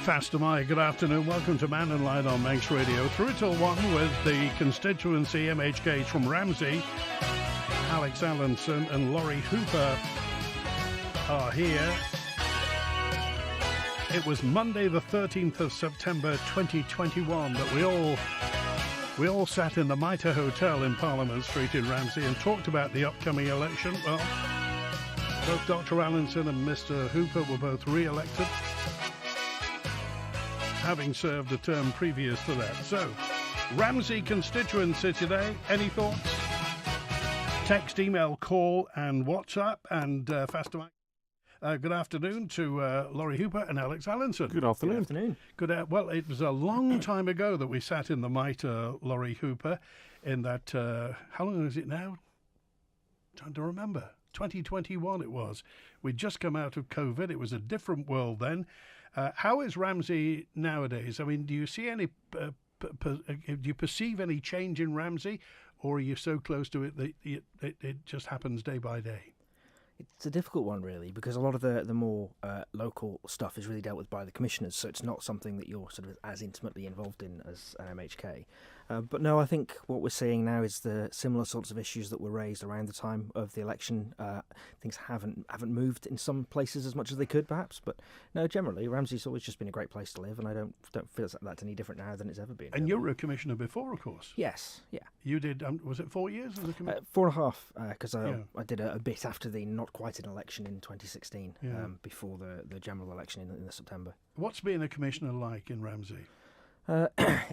Faster Mike, good afternoon. Welcome to Mannin Line on Manx Radio. Through till 1 with the constituency MHKs from Ramsey. Alex Allinson and Lawrie Hooper are here. It was Monday the 13th of September 2021 that we all sat in the Mitre Hotel in Parliament Street in Ramsey and talked about the upcoming election. Well, both Dr. Allinson and Mr. Hooper were both re-elected, having served a term previous to that. So, Ramsey constituency today, any thoughts? Text, email, call and WhatsApp and Faster Mike. Good afternoon to Lawrie Hooper and Alex Allinson. Good afternoon. Good afternoon. Well, it was a long time ago that we sat in the Mitre, Lawrie Hooper, in that, how long is it now? Trying to remember. 2021 it was. We'd just come out of COVID. It was a different world then. How is Ramsey nowadays? I mean, do you see any, do you perceive any change in Ramsey, or are you so close to it that it just happens day by day? It's a difficult one, really, because a lot of the more local stuff is really dealt with by the commissioners, so it's not something that you're sort of as intimately involved in as an MHK. But no, I think what we're seeing now is the similar sorts of issues that were raised around the time of the election. Things haven't moved in some places as much as they could, perhaps. But no, generally, Ramsey's always just been a great place to live, and I don't feel that's any different now than it's ever been. And you were a commissioner before, of course. Yes, yeah. You did, was it 4 years as a commissioner? 4.5, because I did a bit after the not quite an election in 2016, before the general election in September. What's being a commissioner like in Ramsey?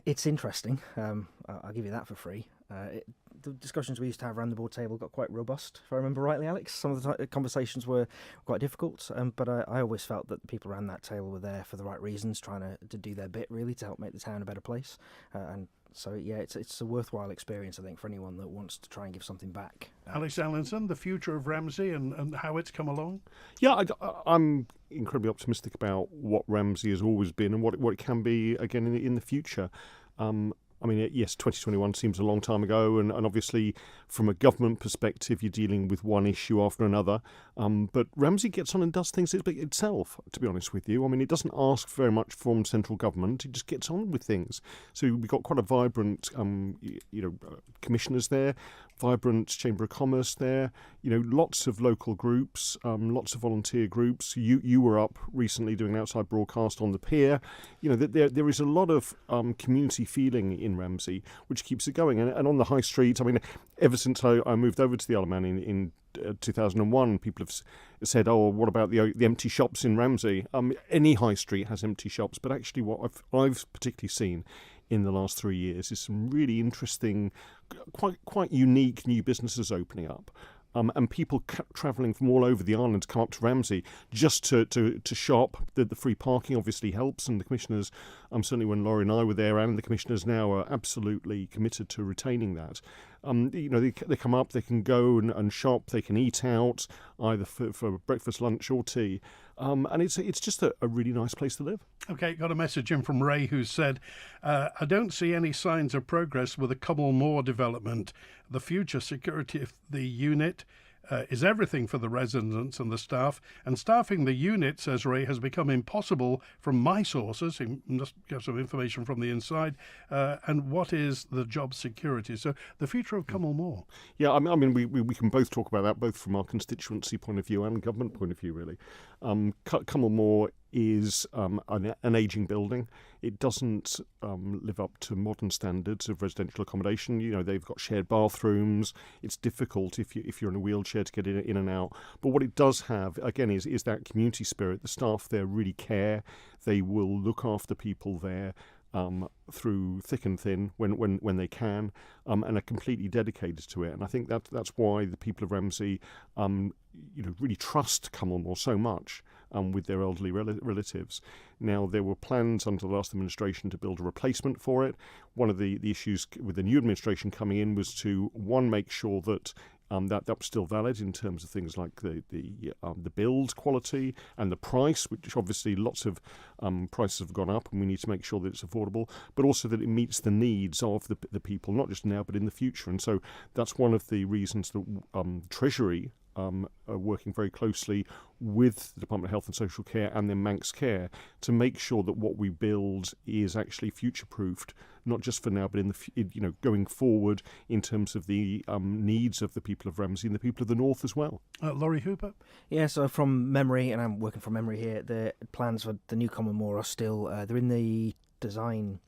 It's interesting. I'll give you that for free. The discussions we used to have around the board table got quite robust, if I remember rightly, Alex. Some of the conversations were quite difficult, but I always felt that the people around that table were there for the right reasons, trying to do their bit, really, to help make the town a better place. And so, yeah, it's a worthwhile experience, I think, for anyone that wants to try and give something back. Alex Allinson, the future of Ramsey and how it's come along? Yeah, I'm incredibly optimistic about what Ramsey has always been and what it can be again in the future. I mean, yes, 2021 seems a long time ago, and obviously from a government perspective, you're dealing with one issue after another. But Ramsey gets on and does things itself, to be honest with you. I mean, it doesn't ask very much from central government. It just gets on with things. So we've got quite a vibrant, commissioners there, vibrant Chamber of Commerce there, lots of local groups, lots of volunteer groups. You were up recently doing an outside broadcast on the pier. There is a lot of community feeling in Ramsey, which keeps it going. And on the high street, I mean, ever since I moved over to the Isle of Man in 2001, people have said, "Oh, what about the empty shops in Ramsey?" Any high street has empty shops, but actually, what I've particularly seen in the last 3 years is some really interesting, quite unique new businesses opening up. And people travelling from all over the island to come up to Ramsey just to shop. The free parking obviously helps, and the commissioners, certainly when Lawrie and I were there, and the commissioners now are absolutely committed to retaining that. They come up, they can go and shop, they can eat out, either for breakfast, lunch or tea. And it's just a really nice place to live. Okay, got a message in from Ray who said, I don't see any signs of progress with the Cummal Moor development. The future security of the unit is everything for the residents and the staff, and staffing the unit, says Ray, has become impossible from my sources. He must get some information from the inside. And what is the job security? So the future of Cummal Moor. Yeah, I mean, we can both talk about that, both from our constituency point of view and government point of view, really. Cummal Moor is an ageing building. It doesn't live up to modern standards of residential accommodation. They've got shared bathrooms. It's difficult if you're in a wheelchair to get in and out. But what it does have, again, is that community spirit. The staff there really care. They will look after people there through thick and thin when they can, and are completely dedicated to it. And I think that's why the people of Ramsey really trust Cummal Moor so much with their elderly relatives. Now, there were plans under the last administration to build a replacement for it. One of the issues with the new administration coming in was to, one, make sure that that was still valid in terms of things like the build quality and the price, which obviously lots of prices have gone up, and we need to make sure that it's affordable, but also that it meets the needs of the people, not just now but in the future. And so that's one of the reasons that Treasury are working very closely with the Department of Health and Social Care and then Manx Care to make sure that what we build is actually future-proofed, not just for now, but going forward in terms of the needs of the people of Ramsey and the people of the North as well. Lawrie Hooper? Yeah, so from memory, and I'm working from memory here, the plans for the new Common Moor are still, they're in the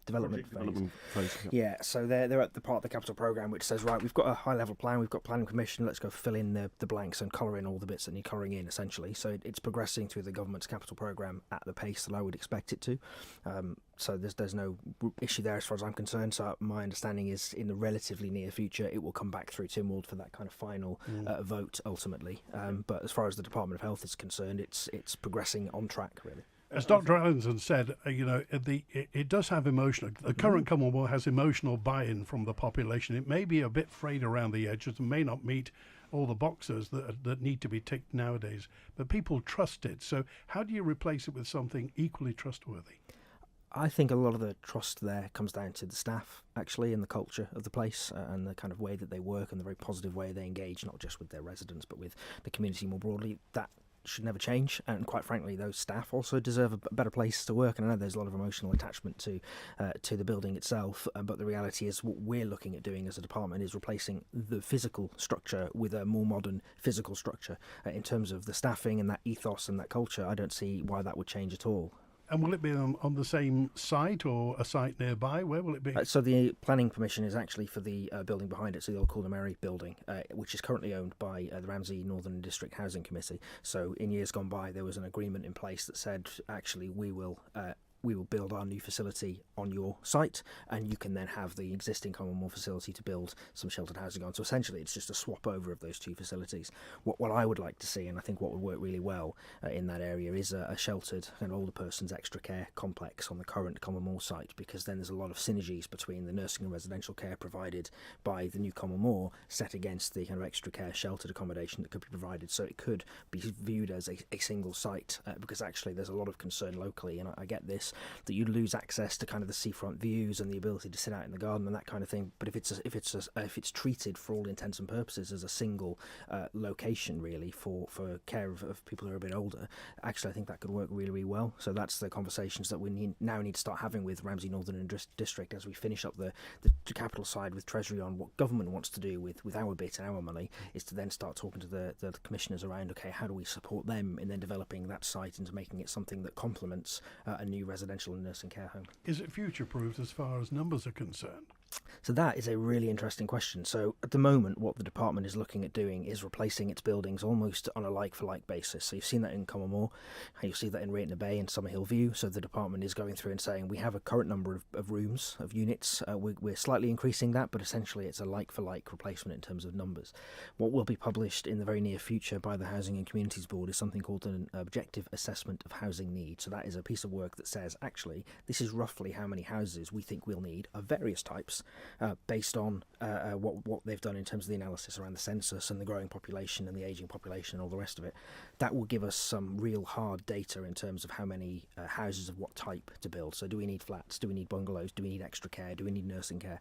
development phase. Yeah, so they're at the part of the capital programme which says, right, we've got a high-level plan, we've got planning permission, let's go fill in the blanks and colour in all the bits that need colouring in, essentially. So it's progressing through the government's capital programme at the pace that I would expect it to. So there's no issue there as far as I'm concerned. So my understanding is in the relatively near future it will come back through Tynwald for that kind of final vote ultimately. But as far as the Department of Health is concerned, it's progressing on track, really. As Dr. Allinson said, it does have emotional. The current Common Moor has emotional buy-in from the population. It may be a bit frayed around the edges and may not meet all the boxes that need to be ticked nowadays, but people trust it. So how do you replace it with something equally trustworthy? I think a lot of the trust there comes down to the staff, actually, and the culture of the place and the kind of way that they work and the very positive way they engage, not just with their residents, but with the community more broadly. That should never change, and quite frankly those staff also deserve a better place to work. And I know there's a lot of emotional attachment to the building itself, but the reality is what we're looking at doing as a department is replacing the physical structure with a more modern physical structure. In terms of the staffing and that ethos and that culture, I don't see why that would change at all. And will it be on the same site or a site nearby? Where will it be? So the planning permission is actually for the building behind it, so the old Coolnamary building, which is currently owned by the Ramsey Northern District Housing Committee. So in years gone by, there was an agreement in place that said, actually, we will build our new facility on your site, and you can then have the existing Common Moor facility to build some sheltered housing on. So essentially it's just a swap over of those two facilities. What I would like to see, and I think what would work really well in that area, is a sheltered kind of older person's extra care complex on the current Common Moor site, because then there's a lot of synergies between the nursing and residential care provided by the new Common Moor set against the kind of extra care sheltered accommodation that could be provided. So it could be viewed as a single site, because actually there's a lot of concern locally, and I get this, that you'd lose access to kind of the seafront views and the ability to sit out in the garden and that kind of thing. But if it's treated for all intents and purposes as a single location, really, for care of people who are a bit older, actually I think that could work really, really well. So that's the conversations that we now need to start having with Ramsey Northern District as we finish up the capital side with Treasury on what government wants to do with our bit and our money, is to then start talking to the commissioners around, okay, how do we support them in then developing that site into making it something that complements a new residential and nursing care home. Is it future-proof as far as numbers are concerned? So that is a really interesting question. So at the moment, what the department is looking at doing is replacing its buildings almost on a like-for-like basis. So you've seen that in Common Moor, and you'll see that in Rayton Bay and Summerhill View. So the department is going through and saying, we have a current number of rooms, of units. We're slightly increasing that, but essentially it's a like-for-like replacement in terms of numbers. What will be published in the very near future by the Housing and Communities Board is something called an Objective Assessment of Housing Need. So that is a piece of work that says, actually, this is roughly how many houses we think we'll need of various types, based on what they've done in terms of the analysis around the census and the growing population and the ageing population and all the rest of it. That will give us some real hard data in terms of how many houses of what type to build. So do we need flats? Do we need bungalows? Do we need extra care? Do we need nursing care?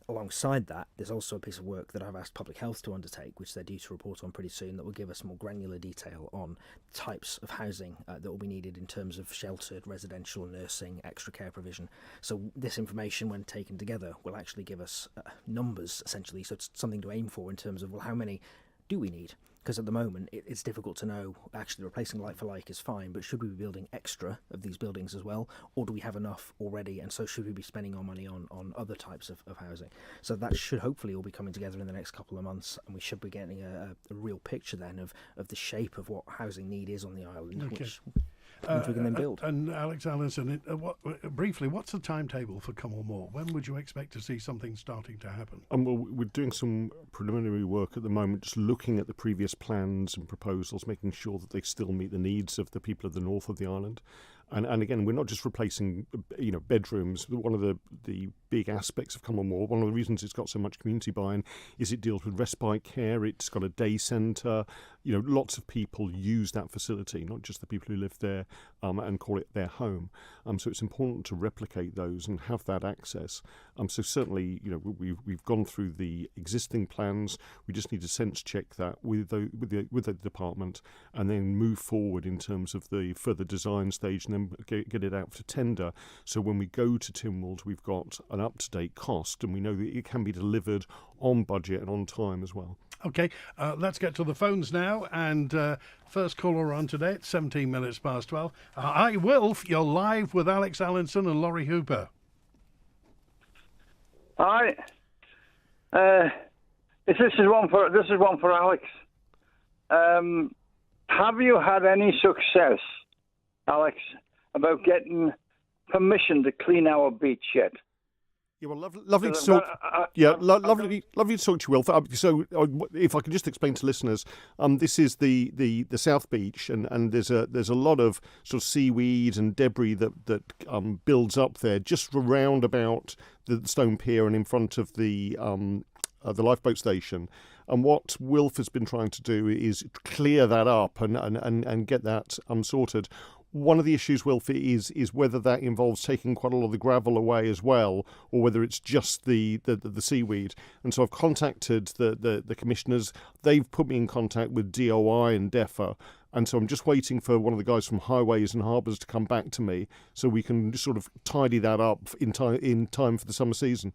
Alongside that, there's also a piece of work that I've asked Public Health to undertake, which they're due to report on pretty soon, that will give us more granular detail on types of housing that will be needed in terms of sheltered, residential, nursing, extra care provision. So this information, when taken together, will actually give us numbers, essentially. So it's something to aim for in terms of, well, how many do we need? Because at the moment, it's difficult to know. Actually, replacing like for like is fine, but should we be building extra of these buildings as well? Or do we have enough already? And so should we be spending our money on other types of housing? So that should hopefully all be coming together in the next couple of months, and we should be getting a real picture then of the shape of what housing need is on the island, Okay. which we can then build. And Alex Allinson, briefly, what's the timetable for Common Moor? When would you expect to see something starting to happen? Well, we're doing some preliminary work at the moment, just looking at the previous plans and proposals, making sure that they still meet the needs of the people of the north of the island. And again, we're not just replacing, bedrooms. One of the big aspects of Common Wall, one of the reasons it's got so much community buy-in, is it deals with respite care. It's got a day centre. Lots of people use that facility, not just the people who live there and call it their home. So it's important to replicate those and have that access. So certainly, we've gone through the existing plans. We just need to sense check that with the department, and then move forward in terms of the further design stage, and then get it out for tender. So when we go to Tynwald, we've got an up-to-date cost, and we know that it can be delivered on budget and on time as well. Okay, let's get to the phones now. And first caller on today, it's 17 minutes past 12. Hi, Wilf. You're live with Alex Allinson and Lawrie Hooper. Hi. This is one for Alex. Have you had any success, Alex, about getting permission to clean our beach yet? Yeah, well, lovely to talk. Lovely to talk to you, Will. So, if I could just explain to listeners, this is the South Beach, and there's a lot of sort of seaweed and debris that builds up there, just around about the Stone Pier and in front of the lifeboat station. And what Wilf has been trying to do is clear that up and get that sorted. One of the issues, Wilf, is whether that involves taking quite a lot of the gravel away as well, or whether it's just the seaweed. And so I've contacted the commissioners. They've put me in contact with DOI and DEFA. And so I'm just waiting for one of the guys from Highways and Harbours to come back to me so we can just sort of tidy that up in time for the summer season.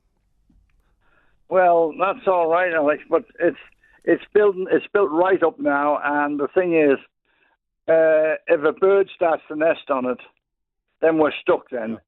Well, that's all right, Alex, but it's built right up now, and the thing is, if a bird starts to nest on it, then we're stuck then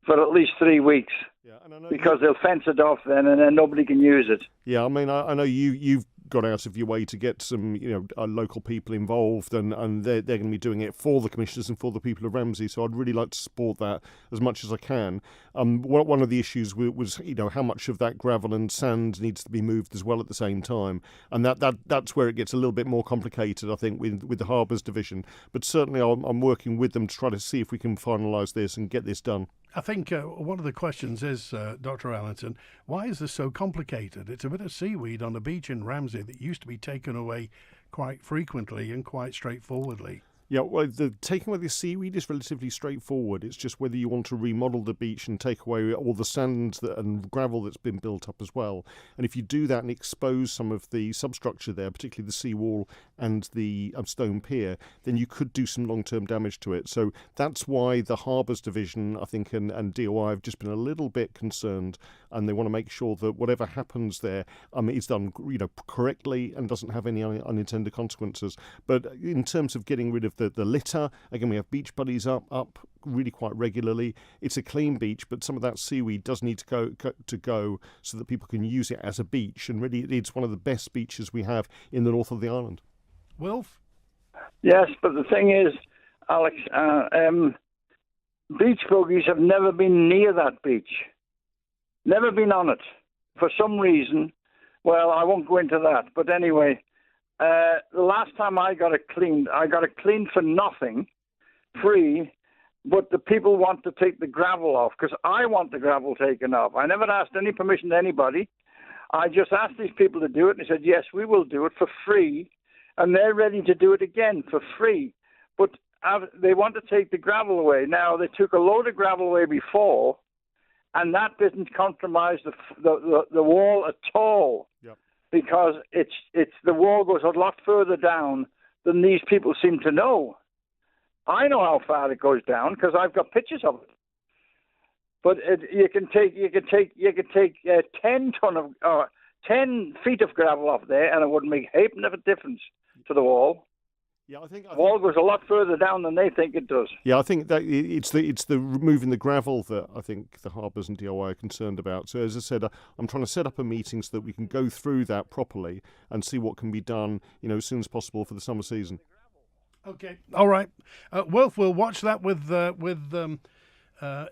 for at least 3 weeks. Yeah, and I know because they'll fence it off then, and then nobody can use it. Yeah, I mean, I know you've got out of your way to get some, local people involved, and they're going to be doing it for the commissioners and for the people of Ramsey. So I'd really like to support that as much as I can. One of the issues was, how much of that gravel and sand needs to be moved as well at the same time, and that's where it gets a little bit more complicated, I think, with the Harbours division. But certainly, I'm working with them to try to see if we can finalise this and get this done. I think one of the questions is, Dr. Allinson, why is this so complicated? It's a bit of seaweed on the beach in Ramsey that used to be taken away quite frequently and quite straightforwardly. Yeah, well, the taking away the seaweed is relatively straightforward. It's just whether you want to remodel the beach and take away all the sand and gravel that's been built up as well. And if you do that and expose some of the substructure there, particularly the seawall and the stone pier, then you could do some long-term damage to it. So that's why the Harbours Division, I think, and DOI have just been a little bit concerned, and they want to make sure that whatever happens there is done correctly and doesn't have any unintended consequences. But in terms of getting rid of the litter, again, we have beach buddies up really quite regularly. It's a clean beach, but some of that seaweed does need to go so that people can use it as a beach. And really, it's one of the best beaches we have in the north of the island. Wilf? Yes, but the thing is, Alex, beach buggies have never been near that beach. Never been on it. For some reason, well, I won't go into that. But anyway, the last time I got it cleaned for nothing, free, but the people want to take the gravel off, because I want the gravel taken off. I never asked any permission to anybody. I just asked these people to do it, and they said, yes, we will do it for free, and they're ready to do it again for free. But they want to take the gravel away. Now, they took a load of gravel away before, and that didn't compromise the wall at all. Yep. Because it's the wall goes a lot further down than these people seem to know. I know how far it goes down because I've got pictures of it. But you can take 10 feet of gravel off there, and it wouldn't make a heap of a difference to the wall. Yeah, I think the wall goes a lot further down than they think it does. Yeah, I think that it's the removing the gravel that I think the Harbours and DOI are concerned about. So as I said, I'm trying to set up a meeting so that we can go through that properly and see what can be done, as soon as possible for the summer season. Okay, all right. Wilf, we'll watch that with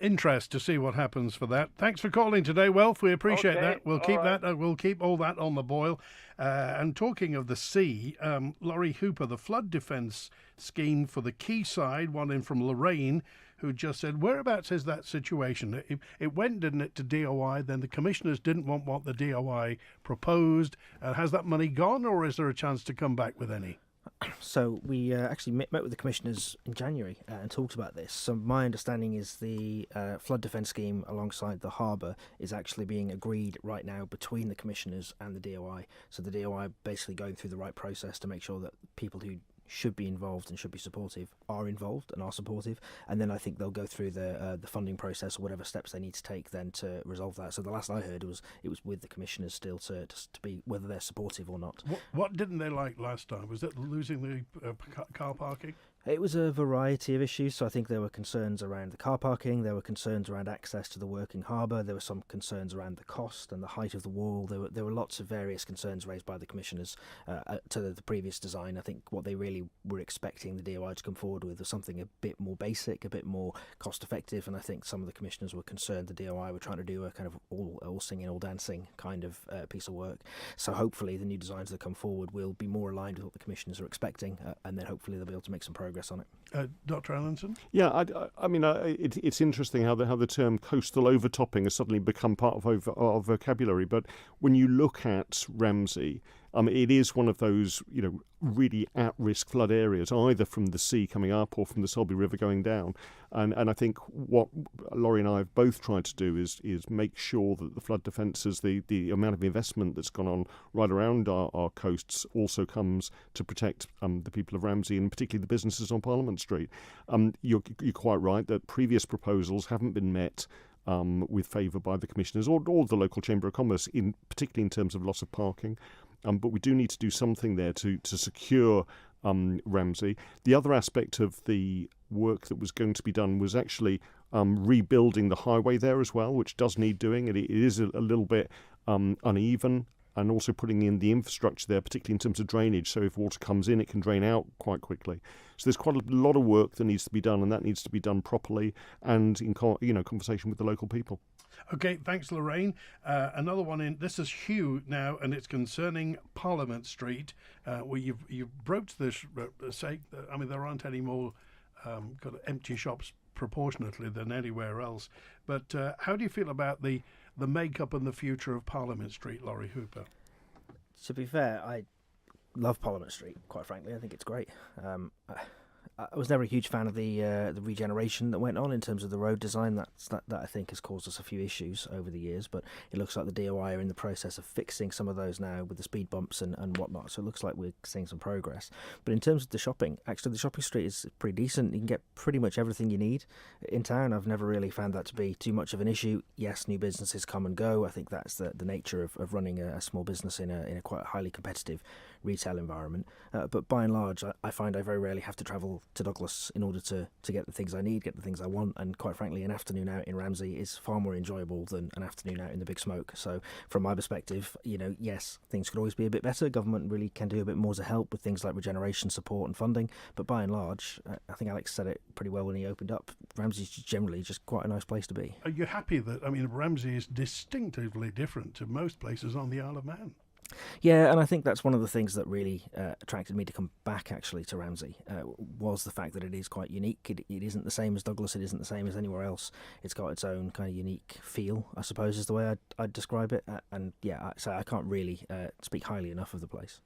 interest to see what happens for that. Thanks for calling today, Welf. We appreciate Okay, that. We'll all keep right. that. We'll keep all that on the boil. And talking of the sea, Lawrie Hooper, the flood defence scheme for the Quayside, one in from Lorraine, who just said, whereabouts is that situation? It went, didn't it, to DOI, then the commissioners didn't want what the DOI proposed. Has that money gone, or is there a chance to come back with any? So we actually met with the commissioners in January and talked about this. So my understanding is the flood defence scheme alongside the harbour is actually being agreed right now between the commissioners and the DOI. So the DOI basically going through the right process to make sure that people who should be involved and should be supportive are involved and are supportive, and then I think they'll go through the funding process or whatever steps they need to take then to resolve that. So the last I heard was it was with the commissioners still to be whether they're supportive or not. What didn't they like last time? Was it losing the car parking? It was a variety of issues. So I think there were concerns around the car parking, there were concerns around access to the working harbour, there were some concerns around the cost and the height of the wall. There were lots of various concerns raised by the commissioners to the previous design. I think what they really were expecting the DOI to come forward with was something a bit more basic, a bit more cost effective, and I think some of the commissioners were concerned the DOI were trying to do a kind of all singing, all dancing kind of piece of work. So hopefully the new designs that come forward will be more aligned with what the commissioners are expecting, and then hopefully they'll be able to make some progress on it. Dr. Allinson? Yeah, I mean, it's interesting how the term coastal overtopping has suddenly become part of vocabulary. But when you look at Ramsey, it is one of those, really at-risk flood areas, either from the sea coming up or from the Selby River going down. And I think what Lawrie and I have both tried to do is make sure that the flood defences, the amount of investment that's gone on right around our coasts also comes to protect the people of Ramsey and particularly the businesses on Parliament Street. You're quite right that previous proposals haven't been met with favour by the commissioners or the local Chamber of Commerce, particularly in terms of loss of parking. But we do need to do something there to secure Ramsey. The other aspect of the work that was going to be done was actually rebuilding the highway there as well, which does need doing. It is a little bit uneven, and also putting in the infrastructure there, particularly in terms of drainage, so if water comes in, it can drain out quite quickly. So there's quite a lot of work that needs to be done, and that needs to be done properly and in conversation with the local people. Okay, thanks, Lorraine. Another one in. This is Hugh now, and it's concerning Parliament Street, where you've broached this sake. I mean, there aren't any more kind of empty shops proportionately than anywhere else. But how do you feel about the makeup and the future of Parliament Street, Lawrie Hooper? To be fair, I love Parliament Street, quite frankly. I think it's great. I was never a huge fan of the regeneration that went on in terms of the road design. That I think has caused us a few issues over the years, but it looks like the DOI are in the process of fixing some of those now with the speed bumps and whatnot, so it looks like we're seeing some progress. But in terms of the shopping, actually the shopping street is pretty decent. You can get pretty much everything you need in town. I've never really found that to be too much of an issue. Yes, new businesses come and go. I think that's the nature of running a small business in a quite highly competitive retail environment. But by and large, I find I very rarely have to travel to Douglas in order to get the things I need, get the things I want, and quite frankly, an afternoon out in Ramsey is far more enjoyable than an afternoon out in the Big Smoke. So from my perspective, yes, things could always be a bit better. Government really can do a bit more to help with things like regeneration support and funding, but by and large, I think Alex said it pretty well when he opened up. Ramsey's generally just quite a nice place to be. Are you happy that, Ramsey is distinctively different to most places on the Isle of Man? Yeah, and I think that's one of the things that really attracted me to come back actually to Ramsey, was the fact that it is quite unique. It isn't the same as Douglas, it isn't the same as anywhere else. It's got its own kind of unique feel, I suppose is the way I'd describe it. And yeah, so I can't really speak highly enough of the place.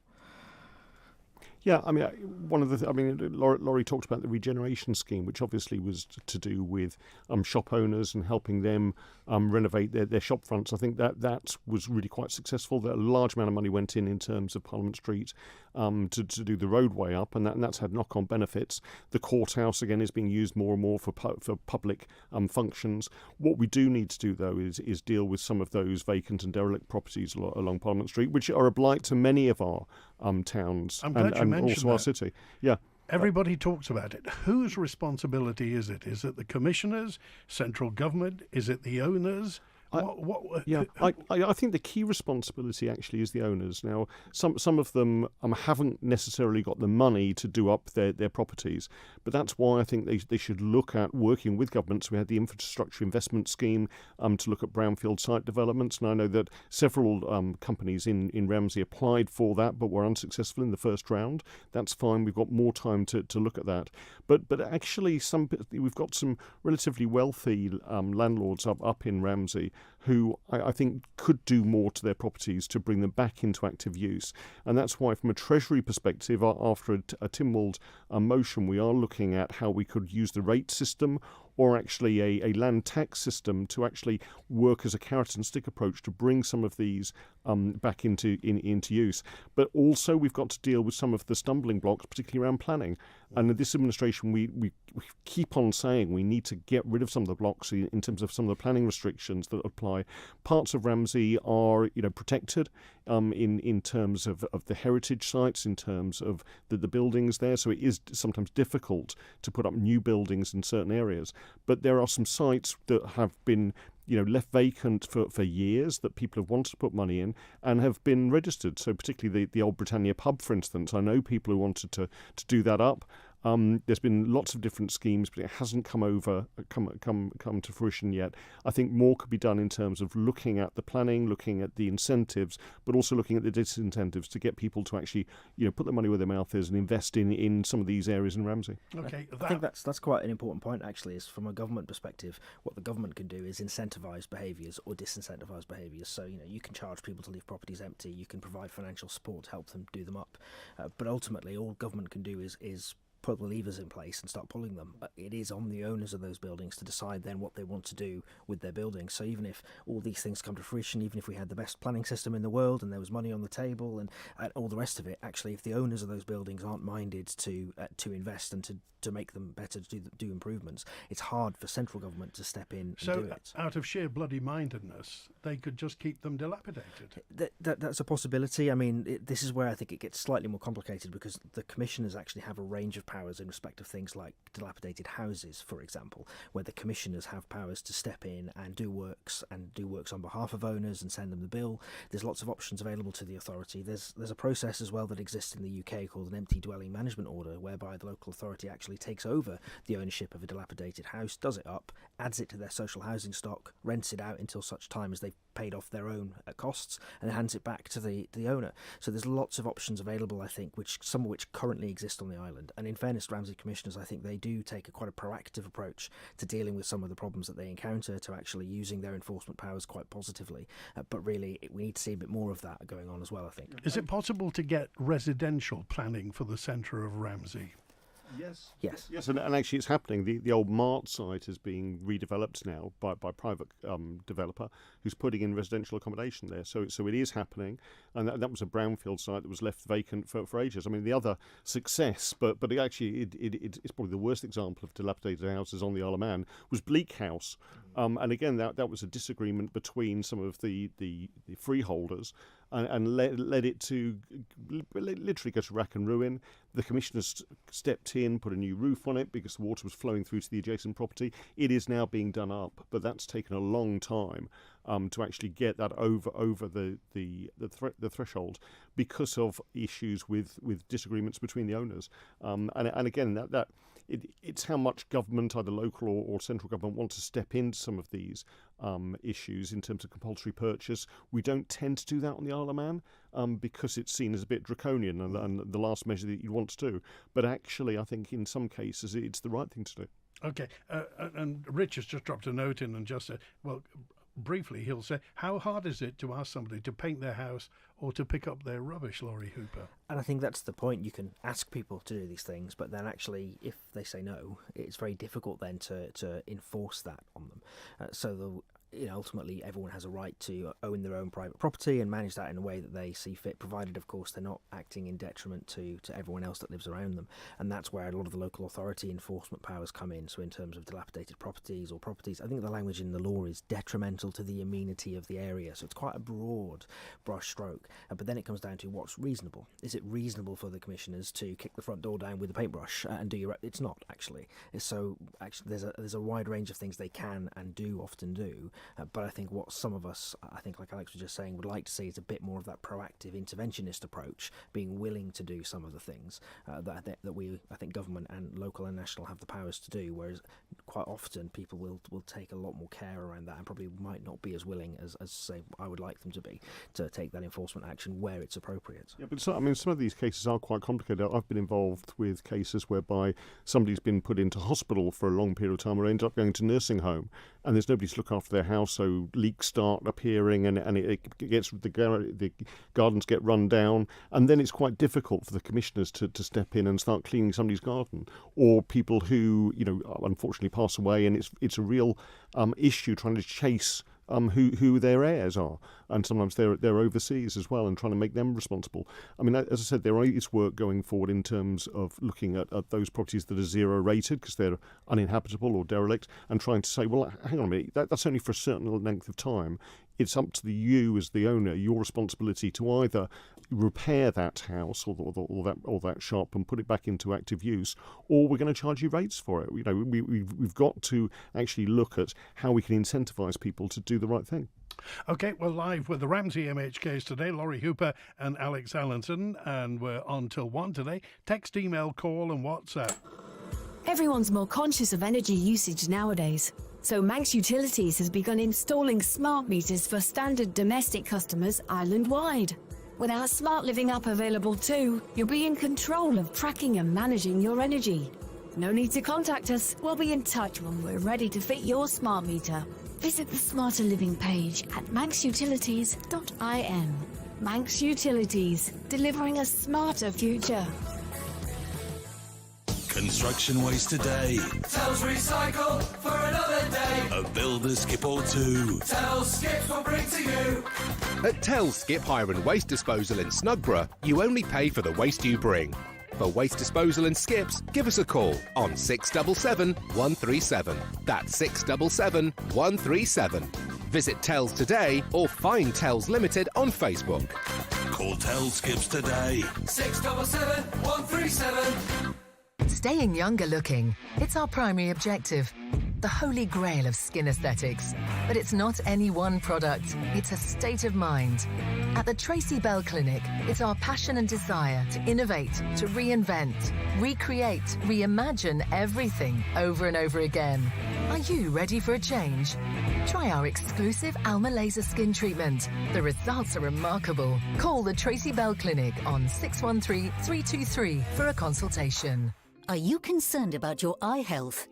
Yeah, Lawrie talked about the regeneration scheme, which obviously was to do with shop owners and helping them renovate their shop fronts. I think that was really quite successful. That a large amount of money went in terms of Parliament Street to do the roadway up, and that's had knock-on benefits. The courthouse, again, is being used more and more for public functions. What we do need to do, though, is deal with some of those vacant and derelict properties along Parliament Street, which are a blight to many of our towns and also our city. Yeah. Everybody talks about it. Whose responsibility is it? Is it the commissioners, central government? Is it the owners? I think the key responsibility actually is the owners. Now, some of them haven't necessarily got the money to do up their properties, But that's why I think they should look at working with governments. We had the infrastructure investment scheme to look at brownfield site developments, and I know that several companies in Ramsey applied for that but were unsuccessful in the first round. That's fine. We've got more time to look at that. But actually, we've got some relatively wealthy landlords up in Ramsey who I think could do more to their properties to bring them back into active use. And that's why, from a Treasury perspective, after a Tynwald motion, we are looking at how we could use the rate system or actually a land tax system to actually work as a carrot and stick approach to bring some of these back into use. But also we've got to deal with some of the stumbling blocks, particularly around planning. And in this administration, we keep on saying we need to get rid of some of the blocks in terms of some of the planning restrictions that apply. Parts of Ramsey are protected in terms of the heritage sites, in terms of the buildings there. So it is sometimes difficult to put up new buildings in certain areas. But there are some sites that have been left vacant for years that people have wanted to put money in and have been registered. So particularly the Old Britannia pub, for instance, I know people who wanted to do that up. There's been lots of different schemes, but it hasn't come to fruition yet. I think more could be done in terms of looking at the planning, looking at the incentives, but also looking at the disincentives to get people to actually, put their money where their mouth is and invest in some of these areas in Ramsey. Okay, I think that's quite an important point, actually, is from a government perspective, what the government can do is incentivise behaviours or disincentivise behaviours. So, you can charge people to leave properties empty, you can provide financial support to help them do them up. But ultimately, all government can do is put the levers in place and start pulling them. It is on the owners of those buildings to decide then what they want to do with their buildings. So even if all these things come to fruition, even if we had the best planning system in the world and there was money on the table and all the rest of it, actually, if the owners of those buildings aren't minded to invest and to make them better, to do improvements, it's hard for central government to step in and do it. So out of sheer bloody mindedness, they could just keep them dilapidated. That's a possibility. I mean, this is where I think it gets slightly more complicated, because the commissioners actually have a range of powers in respect of things like dilapidated houses, for example, where the commissioners have powers to step in and do works on behalf of owners and send them the bill. There's lots of options available to the authority. There's a process as well that exists in the UK called an empty dwelling management order, whereby the local authority actually takes over the ownership of a dilapidated house, does it up, adds it to their social housing stock, rents it out until such time as they've paid off their own costs, and hands it back to the owner. So there's lots of options available, I think, some of which currently exist on the island. And in fairness to Ramsey commissioners, I think they do take quite a proactive approach to dealing with some of the problems that they encounter, to actually using their enforcement powers quite positively. But really, we need to see a bit more of that going on as well, I think. Is it possible to get residential planning for the centre of Ramsey? Yes, and actually it's happening. The old Mart site is being redeveloped now by a private developer who's putting in residential accommodation there. So it is happening, and that was a brownfield site that was left vacant for ages. I mean, the other success, but actually it's probably the worst example of dilapidated houses on the Isle of Man, was Bleak House. And again, that was a disagreement between some of the freeholders, and led it to literally go to rack and ruin. The commissioners stepped in, put a new roof on it because the water was flowing through to the adjacent property. It is now being done up, but that's taken a long time to actually get that over the threshold because of issues with disagreements between the owners. And again, it's how much government, either local or central government, want to step into some of these issues in terms of compulsory purchase. We don't tend to do that on the Isle of Man because it's seen as a bit draconian and the last measure that you want to do. But actually, I think in some cases it's the right thing to do. Okay, and Rich has just dropped a note in and just said, well, briefly, he'll say, how hard is it to ask somebody to paint their house or to pick up their rubbish, Lawrie Hooper? And I think that's the point. You can ask people to do these things, but then actually, if they say no, it's very difficult then to enforce that on them. Ultimately, everyone has a right to own their own private property and manage that in a way that they see fit, provided, of course, they're not acting in detriment to everyone else that lives around them. And that's where a lot of the local authority enforcement powers come in. So in terms of dilapidated properties or properties, I think the language in the law is detrimental to the amenity of the area. So it's quite a broad brush stroke. But then it comes down to what's reasonable. Is it reasonable for the commissioners to kick the front door down with a paintbrush and do your... It's not, actually. So actually, there's a wide range of things they can and do often do. But I think what some of us, like Alex was just saying, would like to see is a bit more of that proactive interventionist approach, being willing to do some of the things that we, I think, government and local and national have the powers to do, whereas quite often people will take a lot more care around that and probably might not be as willing as say, I would like them to be, to take that enforcement action where it's appropriate. Yeah, but some of these cases are quite complicated. I've been involved with cases whereby somebody's been put into hospital for a long period of time or ended up going to nursing home, and there's nobody to look after their house, so leaks start appearing and it gets the gardens get run down, and then it's quite difficult for the commissioners to step in and start cleaning somebody's garden, or people who unfortunately pass away, and it's a real issue trying to chase who their heirs are, and sometimes they're overseas as well, and trying to make them responsible. I mean, as I said, there is work going forward in terms of looking at those properties that are zero rated because they're uninhabitable or derelict, and trying to say, well, hang on a minute, that's only for a certain length of time. It's up to you as the owner, your responsibility to either repair that house or that shop and put it back into active use, or we're going to charge you rates for it. We've got to actually look at how we can incentivise people to do the right thing. OK, we're live with the Ramsey MHKs today, Lawrie Hooper and Alex Allinson, and we're on till 1 today. Text, email, call and WhatsApp. Everyone's more conscious of energy usage nowadays. So Manx Utilities has begun installing smart meters for standard domestic customers island-wide. With our Smart Living app available too, you'll be in control of tracking and managing your energy. No need to contact us. We'll be in touch when we're ready to fit your smart meter. Visit the Smarter Living page at manxutilities.im. Manx Utilities, delivering a smarter future. Construction waste today. Tells recycle for another day. A builder skip or two. Tells Skips will bring to you. At Tells Skip Hire and Waste Disposal in Snugborough, you only pay for the waste you bring. For waste disposal and skips, give us a call on 677 137. That's 677 137. Visit Tells today or find Tells Limited on Facebook. Call Tells Skips today. 677 137. Staying younger looking, it's our primary objective. The holy grail of skin aesthetics. But it's not any one product, it's a state of mind. At the Tracy Bell Clinic, it's our passion and desire to innovate, to reinvent, recreate, reimagine everything over and over again. Are you ready for a change? Try our exclusive Alma Laser Skin Treatment. The results are remarkable. Call the Tracy Bell Clinic on 613 323 for a consultation. Are you concerned about your eye health?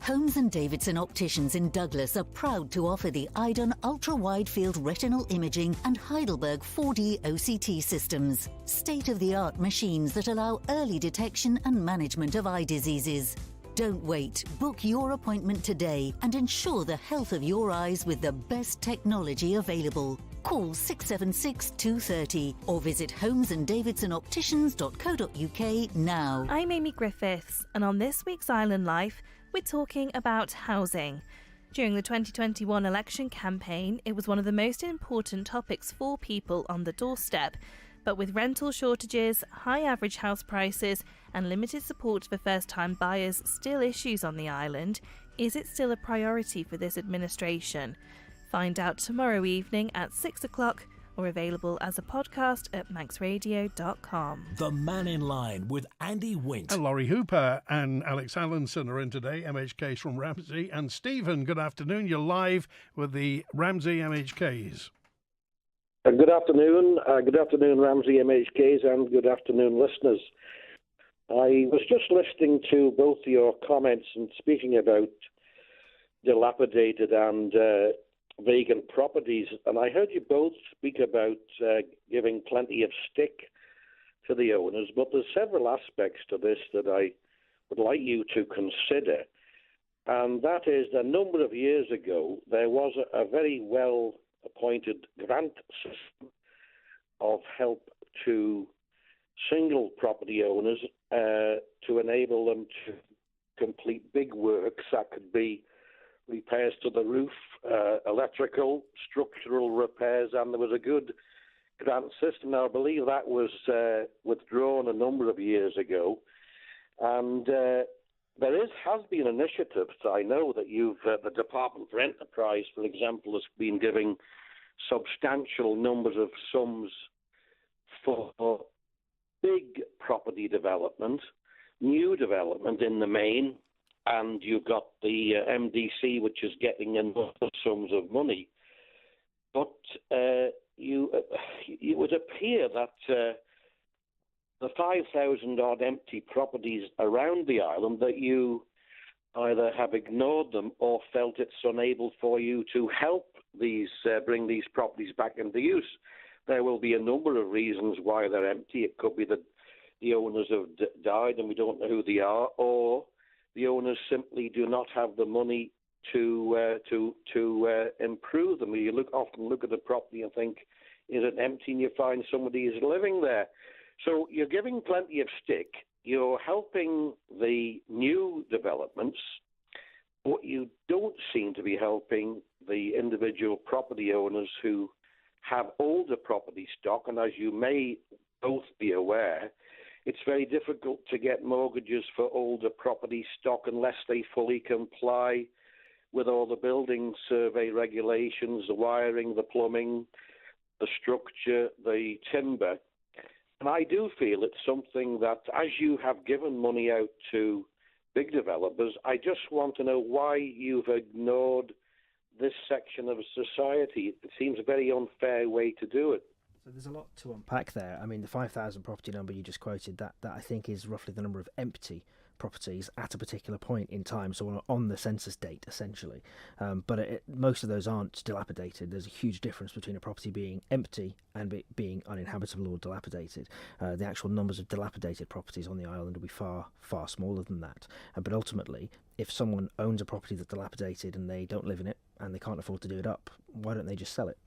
Holmes & Davidson Opticians in Douglas are proud to offer the Eidon Ultra-Wide Field Retinal Imaging and Heidelberg 4D OCT systems, state-of-the-art machines that allow early detection and management of eye diseases. Don't wait. Book your appointment today and ensure the health of your eyes with the best technology available. Call 676 230 or visit holmesanddavidsonopticians.co.uk now. I'm Amy Griffiths, and on this week's Island Life, we're talking about housing. During the 2021 election campaign, it was one of the most important topics for people on the doorstep. But with rental shortages, high average house prices and limited support for first-time buyers still issues on the island, is it still a priority for this administration? Find out tomorrow evening at 6 o'clock or available as a podcast at manxradio.com. The Mannin Line with Andy Wint. And Lawrie Hooper and Alex Allinson are in today, MHKs from Ramsey. And Stephen, good afternoon. You're live with the Ramsey MHKs. Good afternoon. Good afternoon, Ramsey MHKs, and good afternoon, listeners. I was just listening to both your comments and speaking about dilapidated and vacant properties, and I heard you both speak about giving plenty of stick to the owners, but there's several aspects to this that I would like you to consider, and that is a number of years ago there was a very well-appointed grant system of help to single property owners to enable them to complete big works that could be repairs to the roof, electrical, structural repairs, and there was a good grant system. Now, I believe that was withdrawn a number of years ago, and has been initiatives. I know that the Department for Enterprise, for example, has been giving substantial numbers of sums for big property development, new development in the main, and you've got the MDC, which is getting enormous sums of money. But it would appear that the 5,000 odd empty properties around the island, that you either have ignored them or felt it's unable for you to help bring these properties back into use. There will be a number of reasons why they're empty. It could be that the owners have died and we don't know who they are, or the owners simply do not have the money to improve them. You often look at the property and think, is it empty? And you find somebody is living there. So you're giving plenty of stick. You're helping the new developments. What you don't seem to be helping the individual property owners who have older property stock. And as you may both be aware, it's very difficult to get mortgages for older property stock unless they fully comply with all the building survey regulations, the wiring, the plumbing, the structure, the timber. And I do feel it's something that, as you have given money out to big developers, I just want to know why you've ignored this section of society. It seems a very unfair way to do it. So there's a lot to unpack there. I mean, the 5,000 property number you just quoted, that I think is roughly the number of empty properties at a particular point in time, so on the census date, essentially. But most of those aren't dilapidated. There's a huge difference between a property being empty and being uninhabitable or dilapidated. The actual numbers of dilapidated properties on the island will be far, far smaller than that. But ultimately, if someone owns a property that's dilapidated and they don't live in it and they can't afford to do it up, why don't they just sell it?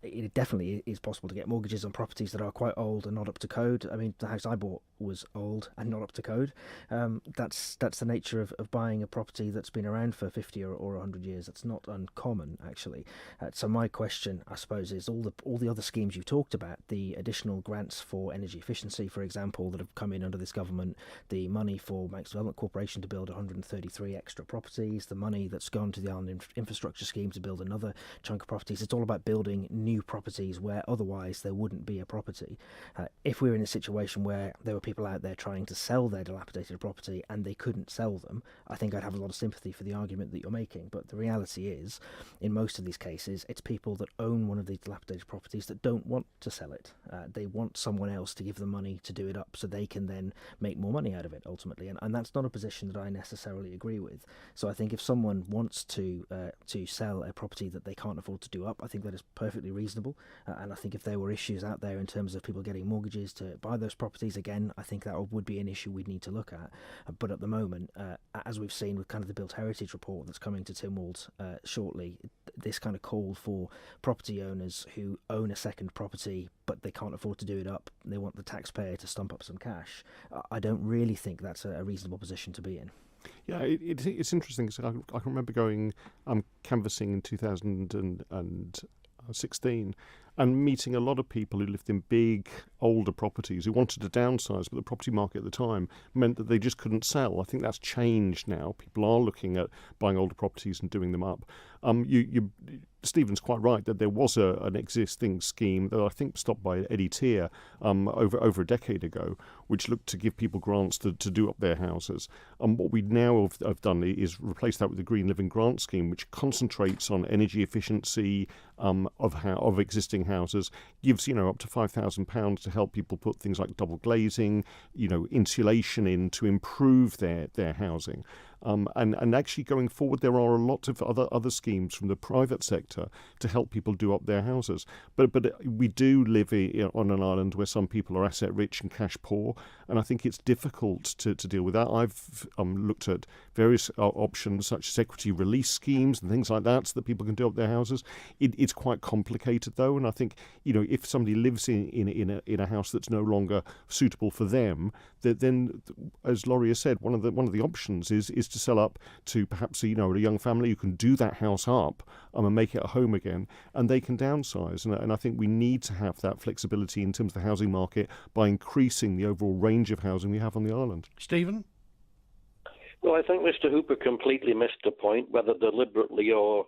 It definitely is possible to get mortgages on properties that are quite old and not up to code. I mean, the house I bought was old and not up to code. That's the nature of buying a property that's been around for 50 or 100 years. That's not uncommon, actually. So my question, I suppose, is all the other schemes you talked about, the additional grants for energy efficiency, for example, that have come in under this government, the money for Manx Development Corporation to build 133 extra properties, the money that's gone to the Island Infrastructure Scheme to build another chunk of properties. It's all about building new properties where otherwise there wouldn't be a property. If we were in a situation where there were people out there trying to sell their dilapidated property and they couldn't sell them, I think I'd have a lot of sympathy for the argument that you're making. But the reality is, in most of these cases, it's people that own one of these dilapidated properties that don't want to sell it. They want someone else to give them money to do it up so they can then make more money out of it, ultimately. And that's not a position that I necessarily agree with. So I think if someone wants to sell a property that they can't afford to do up, I think that is perfectly reasonable, and I think if there were issues out there in terms of people getting mortgages to buy those properties, again, I think that would be an issue we'd need to look at. But at the moment, as we've seen with kind of the Built Heritage report that's coming to Tynwald shortly, this kind of call for property owners who own a second property but they can't afford to do it up, they want the taxpayer to stump up some cash, I don't really think that's a reasonable position to be in. Yeah, it's interesting. So I can remember going canvassing in 2016 and meeting a lot of people who lived in big, older properties who wanted to downsize, but the property market at the time meant that they just couldn't sell. I think that's changed now. People are looking at buying older properties and doing them up. Stephen's quite right that there was an existing scheme that I think stopped by Eddie Tier over a decade ago, which looked to give people grants to do up their houses. What we now have done is replace that with the Green Living Grant Scheme, which concentrates on energy efficiency of existing houses, gives up to £5,000 to help people put things like double glazing, insulation in to improve their housing. And actually going forward, there are a lot of other schemes from the private sector to help people do up their houses. But we do live on an island where some people are asset rich and cash poor, and I think it's difficult to deal with that. I've looked at various options such as equity release schemes and things like that so that people can do up their houses. It's quite complicated though, and I think if somebody lives in a house that's no longer suitable for them, then as Lawrie has said, one of the options is to sell up to perhaps a young family who can do that house up and make it a home again, and they can downsize. And I think we need to have that flexibility in terms of the housing market by increasing the overall range of housing we have on the island. Stephen? Well, I think Mr. Hooper completely missed the point, whether deliberately or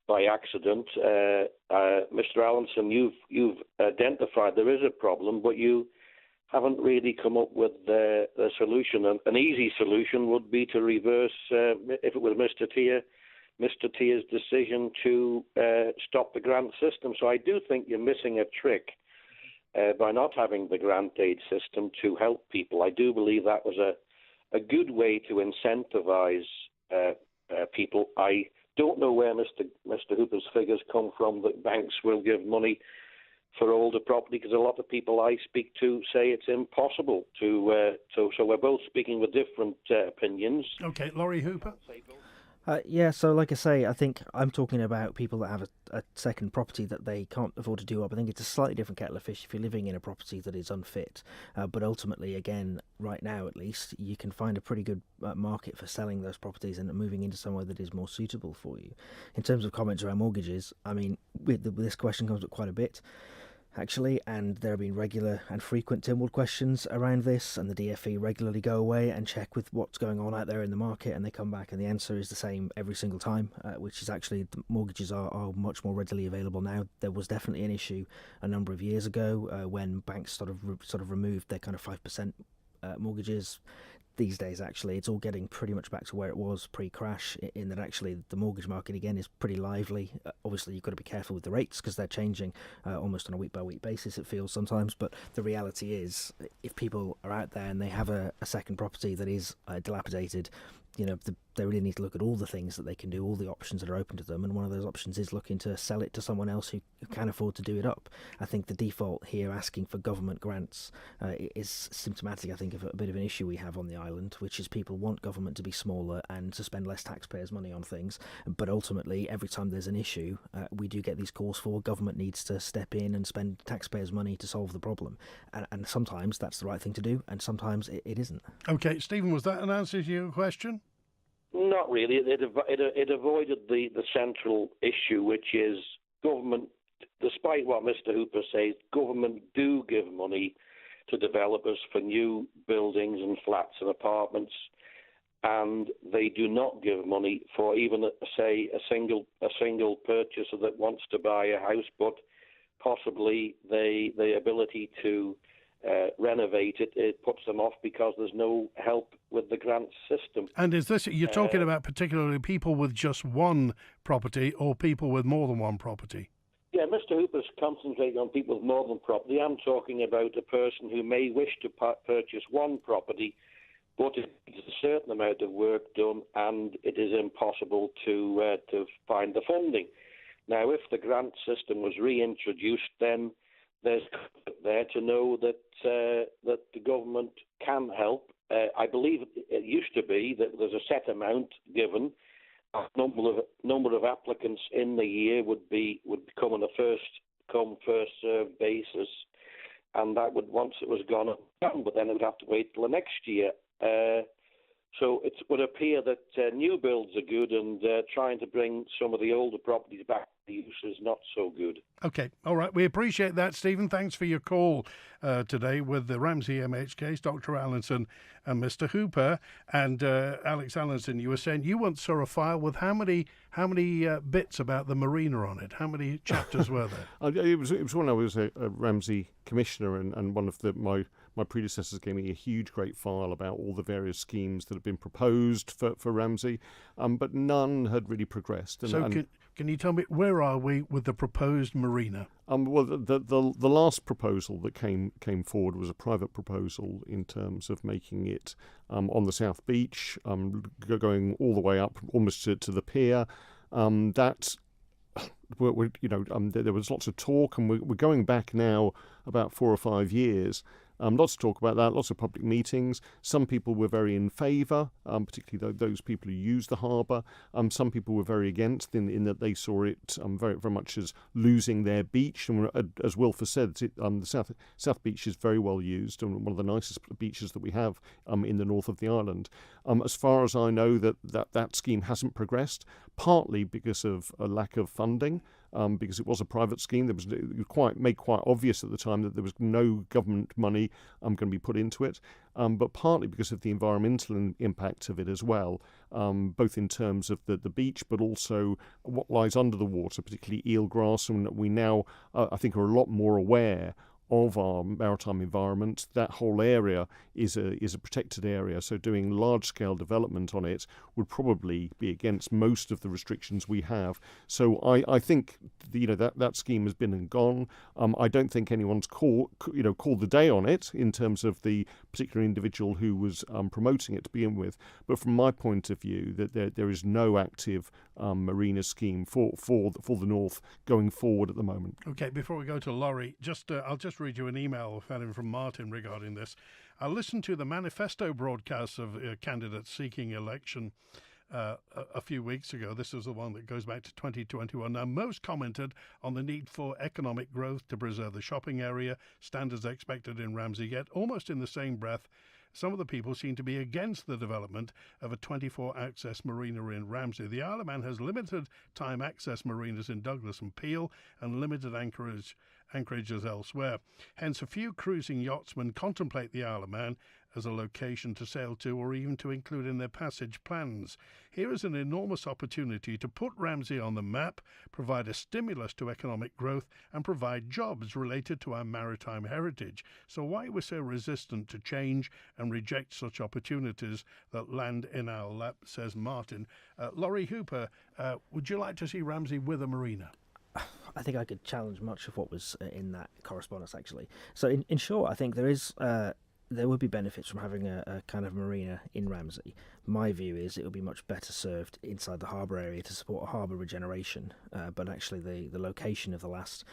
by accident. Mr. Allinson, you've identified there is a problem, but you haven't really come up with the solution. An easy solution would be to reverse, if it was Mr. Tier's decision to stop the grant system. So I do think you're missing a trick by not having the grant aid system to help people. I do believe that was a good way to incentivize people. I don't know where Mr. Hooper's figures come from that banks will give money for older property, because a lot of people I speak to say it's impossible to. So we're both speaking with different opinions. Okay, Lawrie Hooper. Yeah, so like I say, I think I'm talking about people that have a second property that they can't afford to do up. I think it's a slightly different kettle of fish if you're living in a property that is unfit. But ultimately, again, right now at least, you can find a pretty good market for selling those properties and moving into somewhere that is more suitable for you. In terms of comments around mortgages, I mean, this question comes up quite a bit, actually, and there have been regular and frequent Tynwald questions around this, and the DFE regularly go away and check with what's going on out there in the market, and they come back and the answer is the same every single time, which is actually the mortgages are much more readily available now. There was definitely an issue a number of years ago when banks sort of removed their kind of 5% mortgages. These days, actually, it's all getting pretty much back to where it was pre-crash, in that actually the mortgage market, again, is pretty lively. Obviously, you've got to be careful with the rates because they're changing almost on a week-by-week basis, it feels sometimes. But the reality is, if people are out there and they have a second property that is dilapidated, you know, they really need to look at all the things that they can do, all the options that are open to them, and one of those options is looking to sell it to someone else who can afford to do it up. I think the default here, asking for government grants, is symptomatic, I think, of a bit of an issue we have on the island, which is people want government to be smaller and to spend less taxpayers' money on things, but ultimately, every time there's an issue, we do get these calls for government needs to step in and spend taxpayers' money to solve the problem, and sometimes that's the right thing to do, and sometimes it isn't. Okay, Stephen, was that an answer to your question? Not really. It avoided the central issue, which is government, despite what Mr. Hooper says, government do give money to developers for new buildings and flats and apartments, and they do not give money for even, say, a single purchaser that wants to buy a house, but possibly the ability to renovate it, it puts them off because there's no help with the grant system. And is this, you're talking about particularly people with just one property or people with more than one property? Yeah, Mr. Hooper's concentrating on people with more than property. I'm talking about a person who may wish to purchase one property, but it needs a certain amount of work done and it is impossible to find the funding. Now, if the grant system was reintroduced, then there's there to know that the government can help. I believe it used to be that there's a set amount given. A number of applicants in the year would come on a first come first served basis, and that would, once it was gone, but then it would have to wait till the next year. So it would appear that new builds are good, and trying to bring some of the older properties back to use is not so good. Okay, all right. We appreciate that, Stephen. Thanks for your call today with the Ramsey MHKs, Dr. Allinson and Mr. Hooper. And Alex Allinson, you were saying you once saw a file with how many bits about the marina on it? How many chapters were there? It was when I was a Ramsey commissioner, and one of my predecessors gave me a huge, great file about all the various schemes that had been proposed for Ramsey, but none had really progressed. Can you tell me, where are we with the proposed marina? Well, the last proposal that came forward was a private proposal in terms of making it on the South Beach, going all the way up almost to the pier. There was lots of talk, and we're going back now about 4 or 5 years. Lots of talk about that, lots of public meetings. Some people were very in favour, particularly those people who use the harbour. Some people were very against, in that they saw it very, very much as losing their beach. And as Wilf has said, the South Beach is very well used and one of the nicest beaches that we have in the north of the island. As far as I know, that scheme hasn't progressed, partly because of a lack of funding. because it was a private scheme. It was made quite obvious at the time that there was no government money going to be put into it, but partly because of the environmental impact of it as well, both in terms of the beach, but also what lies under the water, particularly eelgrass, and we now, I think, are a lot more aware of our maritime environment. That whole area is a protected area, so doing large-scale development on it would probably be against most of the restrictions we have. So I think that scheme has been and gone. I don't think anyone's called the day on it in terms of the particular individual who was promoting it to begin with. But from my point of view, that there is no active marina scheme for the North going forward at the moment. Okay, before we go to Lawrie, I'll just read you an email I've had from Martin regarding this. I listened to the manifesto broadcasts of candidates seeking election a few weeks ago. This is the one that goes back to 2021. Now, most commented on the need for economic growth to preserve the shopping area, standards expected in Ramsey, yet almost in the same breath, some of the people seem to be against the development of a 24-access marina in Ramsey. The Isle of Man has limited time access marinas in Douglas and Peel and limited anchorages elsewhere. Hence, a few cruising yachtsmen contemplate the Isle of Man as a location to sail to or even to include in their passage plans. Here is an enormous opportunity to put Ramsey on the map, provide a stimulus to economic growth and provide jobs related to our maritime heritage. So why we're so resistant to change and reject such opportunities that land in our lap, says Martin. Lawrie Hooper, would you like to see Ramsey with a marina? I think I could challenge much of what was in that correspondence, actually. So in short, I think there would be benefits from having a kind of marina in Ramsey. My view is it would be much better served inside the harbour area to support harbour regeneration, but actually the location of the last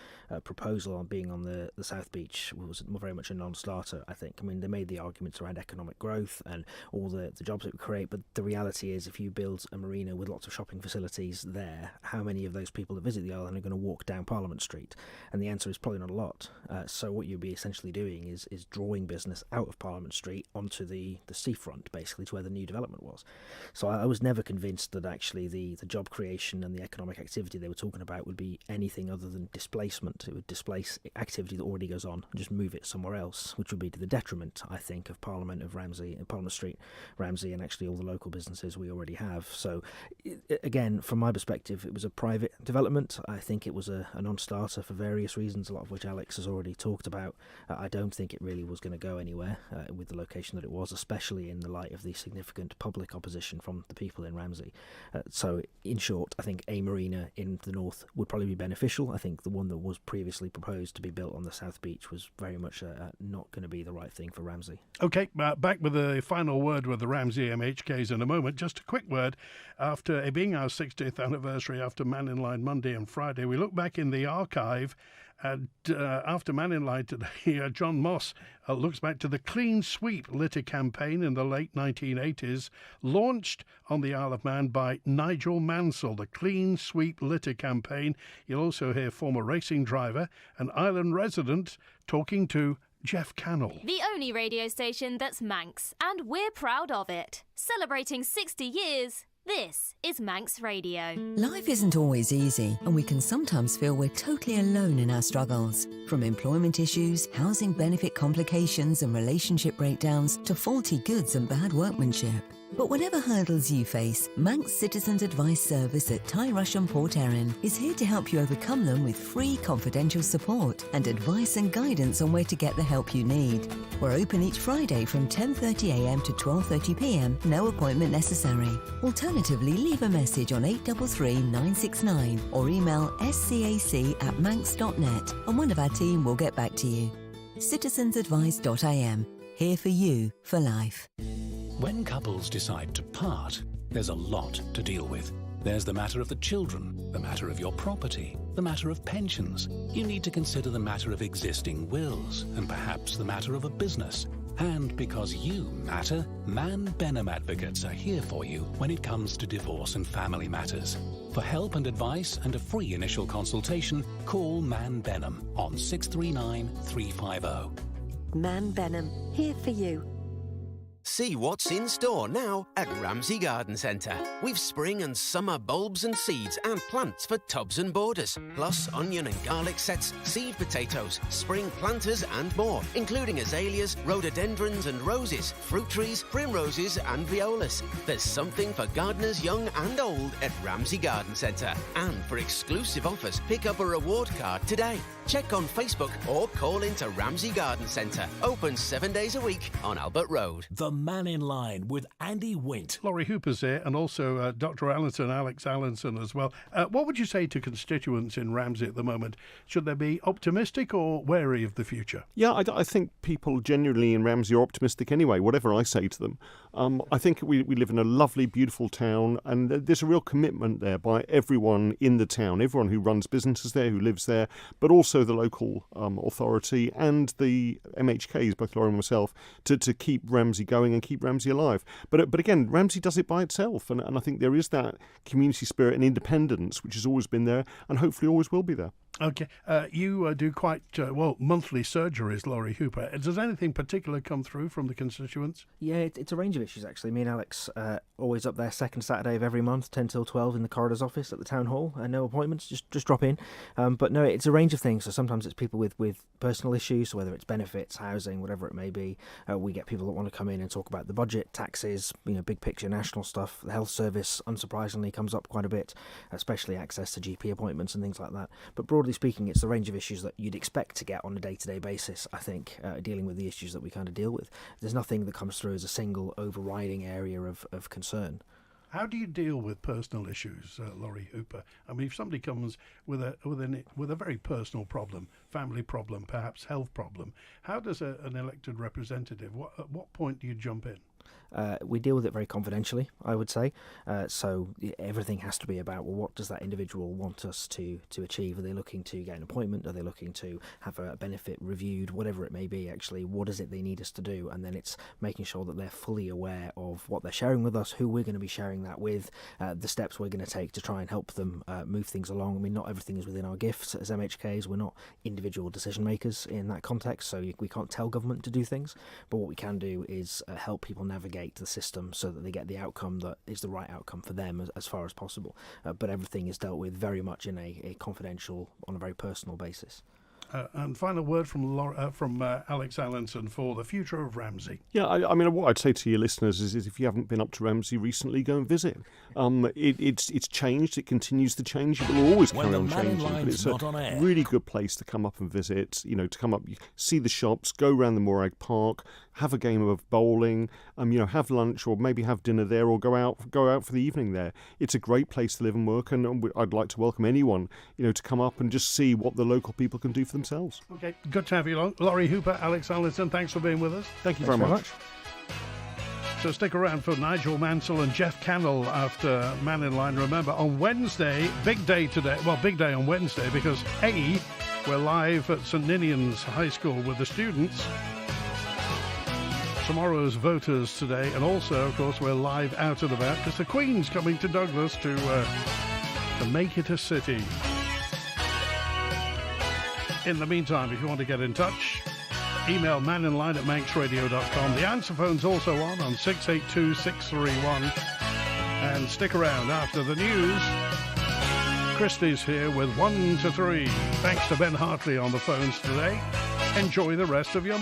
proposal on being on the South Beach was very much a non-starter, I think. I mean, they made the arguments around economic growth and all the jobs it would create, but the reality is if you build a marina with lots of shopping facilities there, how many of those people that visit the island are going to walk down Parliament Street? And the answer is probably not a lot. So what you'd be essentially doing is drawing business out of Parliament Street onto the seafront, basically, to where the new development was. So I was never convinced that actually the job creation and the economic activity they were talking about would be anything other than displacement. It would displace activity that already goes on and just move it somewhere else, which would be to the detriment, I think, of Parliament Street, Ramsey, and actually all the local businesses we already have. So again, from my perspective, it was a private development. I think it was a non-starter for various reasons, a lot of which Alex has already talked about. I don't think it really was going to go anywhere with the location that it was, especially in the light of the significant public opposition from the people in Ramsey. So in short, I think a marina in the north would probably be beneficial. I think the one that was previously proposed to be built on the South Beach was very much not going to be the right thing for Ramsey. Okay, back with the final word with the Ramsey MHKs in a moment. Just a quick word. After it being our 60th anniversary after Mannin Line Monday and Friday, we look back in the archive. And after Mannin Line today, John Moss looks back to the Clean Sweep litter campaign in the late 1980s, launched on the Isle of Man by Nigel Mansell, the Clean Sweep litter campaign. You'll also hear former racing driver and island resident talking to Jeff Cannell. The only radio station that's Manx, and we're proud of it. Celebrating 60 years. This is Manx Radio. Life isn't always easy, and we can sometimes feel we're totally alone in our struggles. From employment issues, housing benefit complications and relationship breakdowns, to faulty goods and bad workmanship. But whatever hurdles you face, Manx Citizens Advice Service at Tyrush and Port Erin is here to help you overcome them with free confidential support and advice and guidance on where to get the help you need. We're open each Friday from 10:30am to 12:30pm, no appointment necessary. Alternatively, leave a message on 833 969 or email scac@manx.net and one of our team will get back to you. citizensadvice.im, here for you for life. When couples decide to part, there's a lot to deal with. There's the matter of the children, the matter of your property, the matter of pensions. You need to consider the matter of existing wills, and perhaps the matter of a business. And because you matter, Man Benham Advocates are here for you when it comes to divorce and family matters. For help and advice and a free initial consultation, call Man Benham on 639 350. Man Benham, here for you. See what's in store now at Ramsey Garden Centre. We've spring and summer bulbs and seeds and plants for tubs and borders, plus onion and garlic sets, seed potatoes, spring planters and more, including azaleas, rhododendrons and roses, fruit trees, primroses and violas. There's something for gardeners young and old at Ramsey Garden Centre. And for exclusive offers, pick up a reward card today. Check on Facebook or call into Ramsey Garden Centre. Open 7 days a week on Albert Road. The Mannin Line with Andy Wint. Lawrie Hooper's here, and also Dr. Allinson, Alex Allinson as well. What would you say to constituents in Ramsey at the moment? Should they be optimistic or wary of the future? Yeah, I think people genuinely in Ramsey are optimistic anyway, whatever I say to them. I think we live in a lovely, beautiful town, and there's a real commitment there by everyone in the town, everyone who runs businesses there, who lives there, but also the local authority and the MHKs, both Lawrie and myself, to keep Ramsey going and keep Ramsey alive. But again, Ramsey does it by itself, and I think there is that community spirit and independence which has always been there and hopefully always will be there. Okay. You do quite, monthly surgeries, Lawrie Hooper. Does anything particular come through from the constituents? Yeah, it's a range of issues, actually. Me and Alex always up there second Saturday of every month, 10 till 12 in the coroner's office at the town hall. No appointments, just drop in. But no, it's a range of things. So sometimes it's people with personal issues, so whether it's benefits, housing, whatever it may be. We get people that want to come in and talk about the budget, taxes, big picture national stuff. The health service, unsurprisingly, comes up quite a bit, especially access to GP appointments and things like that. But broadly speaking, it's the range of issues that you'd expect to get on a day-to-day basis, I think, dealing with the issues that we kind of deal with. There's nothing that comes through as a single overriding area of concern. How do you deal with personal issues, Lawrie Hooper? I mean, if somebody comes with a very personal problem, family problem, perhaps health problem, how does an elected representative, at what point do you jump in? We deal with it very confidentially, I would say. So everything has to be about, well, what does that individual want us to achieve? Are they looking to get an appointment? Are they looking to have a benefit reviewed? Whatever it may be, actually, what is it they need us to do? And then it's making sure that they're fully aware of what they're sharing with us, who we're going to be sharing that with, the steps we're going to take to try and help them move things along. I mean, not everything is within our gifts as MHKs. We're not individual decision makers in that context, so we can't tell government to do things. But what we can do is help people navigate the system so that they get the outcome that is the right outcome for them as far as possible. But everything is dealt with very much in a confidential, on a very personal basis. And final word from Alex Allinson for the future of Ramsey. Yeah, I mean, what I'd say to your listeners is if you haven't been up to Ramsey recently, go and visit. It's changed. It continues to change. It will always carry on changing. But it's a really good place to come up and visit. To come up, see the shops, go around the Morag Park, have a game of bowling, have lunch or maybe have dinner there or go out for the evening there. It's a great place to live and work, and I'd like to welcome anyone, to come up and just see what the local people can do for themselves. Okay, good to have you along. Lawrie Hooper, Alex Allinson, thanks for being with us. Thank you very much. So stick around for Nigel Mansell and Jeff Cannell after Mannin Line. Remember, on Wednesday, big day today. Well, big day on Wednesday because we're live at St Ninian's High School with the students. Tomorrow's voters today, and also, of course, we're live out and about because the Queen's coming to Douglas to make it a city. In the meantime, if you want to get in touch, email manninline@manxradio.com. The answer phone's also on 682 631. And stick around after the news. Christie's here with 1 to 3. Thanks to Ben Hartley on the phones today. Enjoy the rest of your